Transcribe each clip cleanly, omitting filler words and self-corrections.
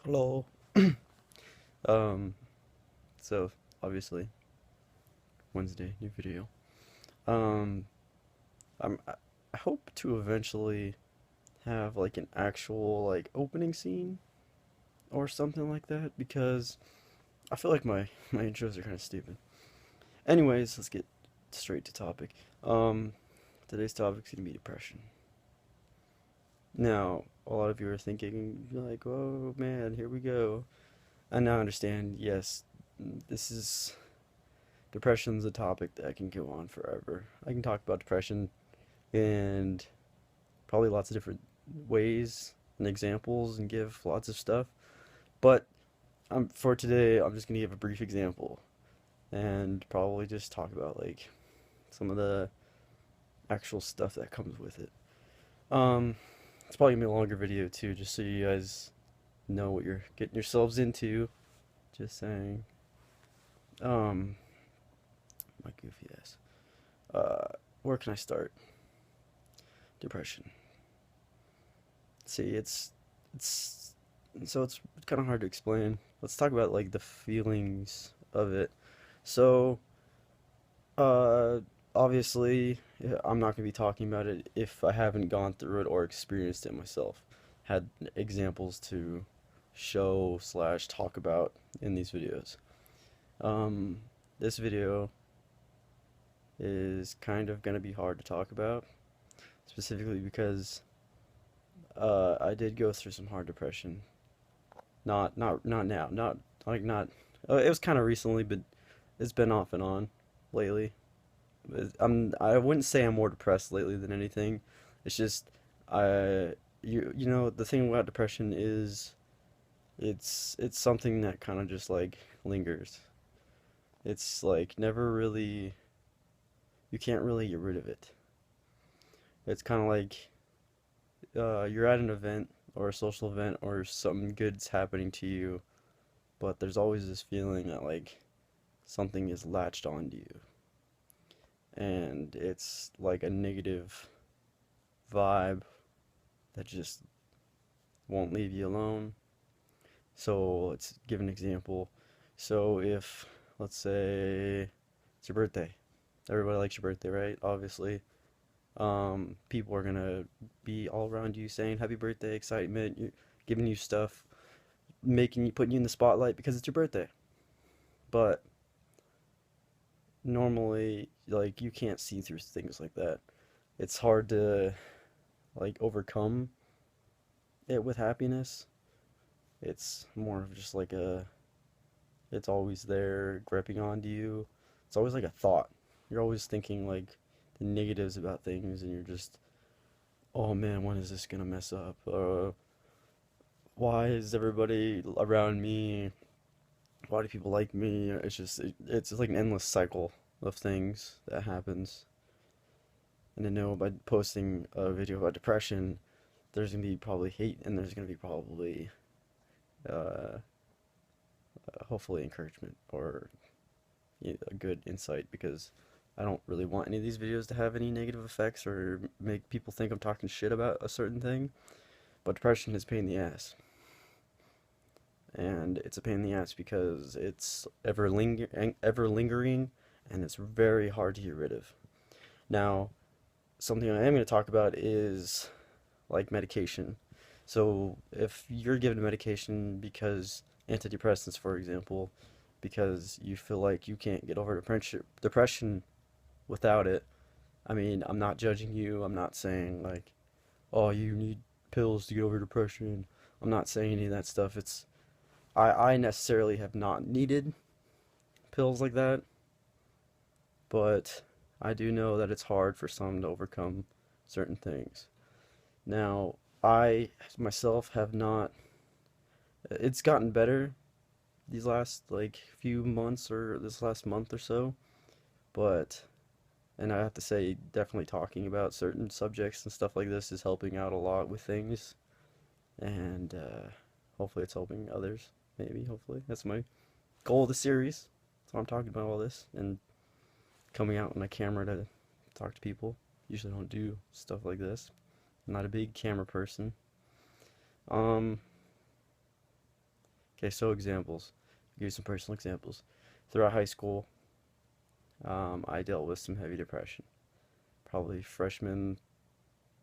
Hello. Um, so obviously Wednesday, new video. Um, I hope to eventually have like an actual like opening scene or something like that because I feel like my intros are kind of stupid. Anyways, let's get straight to topic. Um, Today's topic is gonna be depression. Now, a lot of you are thinking like, "Oh man, here we go." I now understand. Yes, this is depression's a topic that can go on forever. I can talk about depression and probably lots of different ways and examples and give lots of stuff. But for today, I'm just going to give a brief example and probably just talk about like some of the actual stuff that comes with it. Um, it's probably gonna be a longer video too, just so you guys know what you're getting yourselves into. Just saying. Um, my goofy ass. Where can I start? Depression. See, it's it's kind of hard to explain. Let's talk about like the feelings of it. So, uh, obviously, yeah, I'm not gonna be talking about it if I haven't gone through it or experienced it myself. Had examples to show slash talk about in these videos. Um, this video is kind of gonna be hard to talk about, specifically because I did go through some hard depression. Not now. Not like not. It was kind of recently, but it's been off and on lately. I wouldn't say I'm more depressed lately than anything. It's just I you know the thing about depression is it's something that kind of just like lingers. It's like never really you can't really get rid of it. It's kind of like you're at an event or a social event or something good's happening to you, but there's always this feeling that like something is latched onto you and it's like a negative vibe that just won't leave you alone. So let's give an example. So if let's say it's your birthday, everybody likes your birthday, right? Obviously, people are gonna be all around you saying happy birthday, excitement, giving you stuff, making you putting you in the spotlight because it's your birthday. But normally, like you can't see through things like that. It's hard to like overcome it with happiness. It's more of just like it's always there gripping onto you. It's always like a thought. You're always thinking like the negatives about things and you're just, oh man, when is this gonna mess up? Why is everybody around me? Why do people like me? It's like an endless cycle of things that happens. And I know by posting a video about depression, there's gonna be probably hate and there's gonna be probably uh, hopefully encouragement or a good insight because I don't really want any of these videos to have any negative effects or make people think I'm talking shit about a certain thing. But depression is a pain in the ass. And it's a pain in the ass because it's ever lingering and it's very hard to get rid of. Now, something I am going to talk about is like medication. So, if you're given medication because antidepressants, for example, because you feel like you can't get over depression without it. I mean, I'm not judging you. I'm not saying like, oh, you need pills to get over depression. I'm not saying any of that stuff. I necessarily have not needed pills like that, but I do know that it's hard for some to overcome certain things. Now, I myself have not. It's gotten better these last like few months or this last month or so, but and I have to say, definitely talking about certain subjects and stuff like this is helping out a lot with things, and hopefully it's helping others. Maybe, hopefully, that's my goal of the series. That's why I'm talking about all this and coming out on a camera to talk to people. Usually don't do stuff like this. I'm not a big camera person. Um, Okay, so examples. I'll give you some personal examples. Throughout high school, I dealt with some heavy depression. Probably freshman,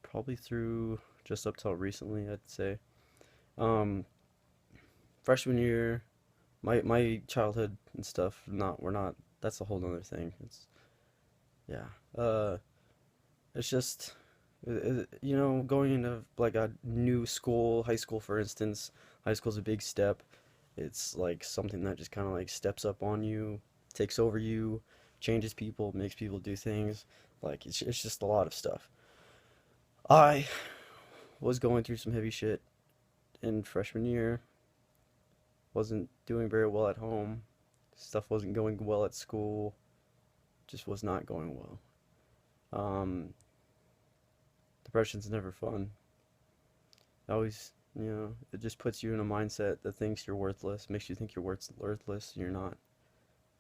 probably through just up till recently, I'd say. Um, Freshman year, my childhood and stuff, not we're not. That's a whole nother thing. Yeah. Uh, it's just, going into like a new school, high school, for instance. High school's a big step. It's like something that just kind of like steps up on you, takes over you, changes people, makes people do things. Like it's just a lot of stuff. I was going through some heavy shit in freshman year. Wasn't doing very well at home. Stuff wasn't going well at school. Just was not going well. Um, Depression's never fun. It always, it just puts you in a mindset that thinks you're worthless, makes you think you're worthless. You're not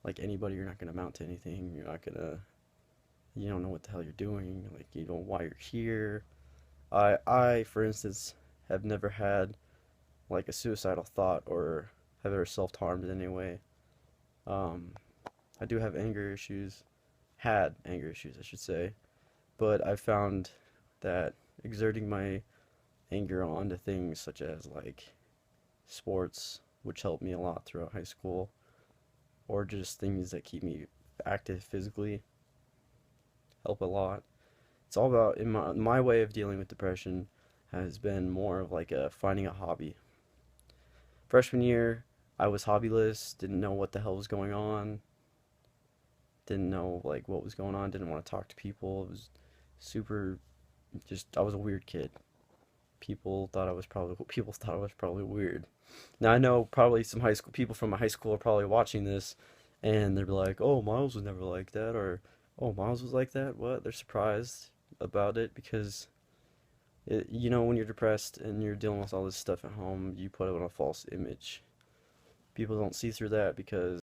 like anybody. You're not gonna amount to anything. You don't know what the hell you're doing. Like you don't know why you're here. For instance, have never had like a suicidal thought or have ever self-harmed in any way. Um, I do have anger issues, had anger issues, I should say, but I found that exerting my anger onto things such as like sports, which helped me a lot throughout high school, or just things that keep me active physically, help a lot. It's all about in my way of dealing with depression has been more of like a finding a hobby. Freshman year, I was hobbyless, didn't know what the hell was going on, didn't know like what was going on, didn't want to talk to people. It was super just I was a weird kid. People thought I was probably weird. Now I know probably some high school people from my high school are probably watching this and they're like, "Oh, Miles was never like that," or "Oh, Miles was like that." What? They're surprised about it because when you're depressed and you're dealing with all this stuff at home, you put on a false image. People don't see through that because